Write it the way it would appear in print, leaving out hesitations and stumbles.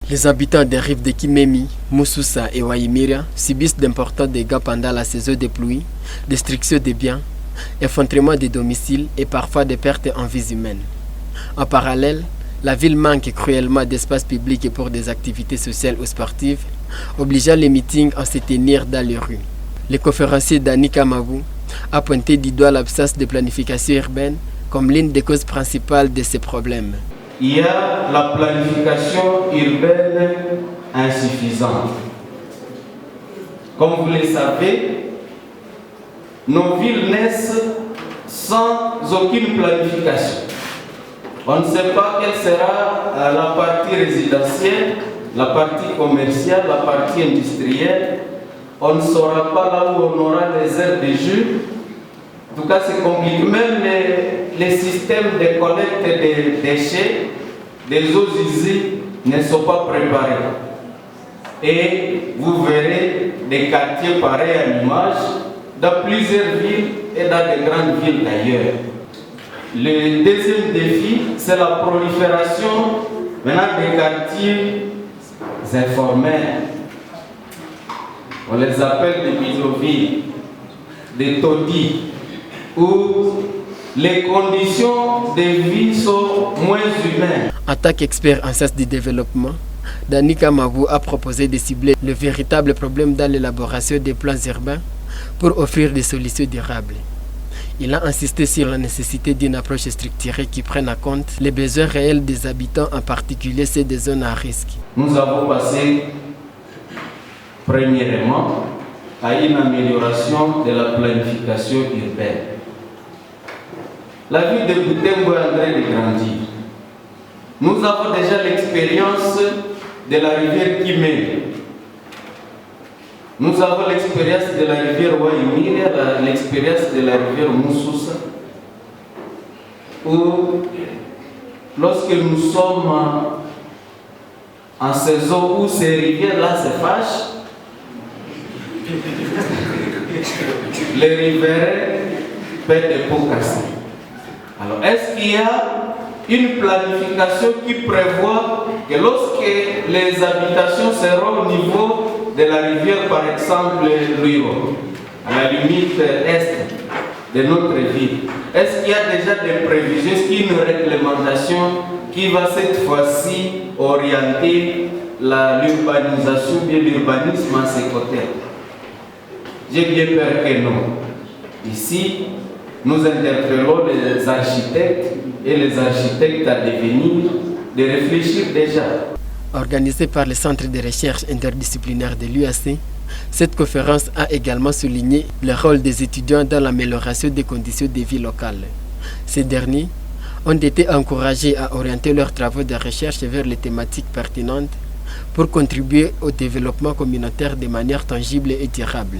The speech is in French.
Les habitants des rives de Kimemi, Moussoussa et Waimira subissent d'importants dégâts pendant la saison des pluies, destruction des biens, effondrement des domiciles et parfois des pertes en vies humaines. En parallèle, la ville manque cruellement d'espace public et pour des activités sociales ou sportives, obligeant les meetings à se tenir dans les rues. Le conférencier Dani Kamabou a pointé du doigt l'absence de planification urbaine comme l'une des causes principales de ces problèmes. Il y a la planification urbaine insuffisante. Comme vous le savez, nos villes naissent sans aucune planification. On ne sait pas quelle sera la partie résidentielle, la partie commerciale, la partie industrielle. On ne saura pas là où on aura les aires de jeu. En tout cas, c'est compliqué. Même les systèmes de collecte des déchets, des eaux usées ne sont pas préparés. Et vous verrez des quartiers pareils à l'image dans plusieurs villes et dans de grandes villes d'ailleurs. Le deuxième défi, c'est la prolifération maintenant des quartiers informels. On les appelle des bidonvilles, des taudis, où les conditions de vie sont moins humaines. En tant qu'expert en sciences du développement, Dani Kamabou a proposé de cibler le véritable problème dans l'élaboration des plans urbains pour offrir des solutions durables. Il a insisté sur la nécessité d'une approche structurée qui prenne en compte les besoins réels des habitants, en particulier ceux des zones à risque. Nous avons passé premièrement à une amélioration de la planification urbaine. La ville de Butembo est en train de grandir. Nous avons déjà l'expérience de la rivière Kimé. Nous avons l'expérience de la rivière Waimira, l'expérience de la rivière Moussoussa, où lorsque nous sommes en saison où ces rivières-là se fâchent, les riverains perdent des pots cassés. Alors, est-ce qu'il y a une planification qui prévoit que lorsque les habitations seront au niveau de la rivière, par exemple Rio, à la limite est de notre ville, est-ce qu'il y a déjà des prévisions, est-ce qu'il y a une réglementation qui va cette fois-ci orienter l'urbanisation, bien l'urbanisme à ses côtés? J'ai bien peur que non. Ici, nous interpellons les architectes et les architectes à devenir de réfléchir déjà. Organisée par le Centre de recherche interdisciplinaire de l'UAC, cette conférence a également souligné le rôle des étudiants dans l'amélioration des conditions de vie locales. Ces derniers ont été encouragés à orienter leurs travaux de recherche vers les thématiques pertinentes pour contribuer au développement communautaire de manière tangible et durable.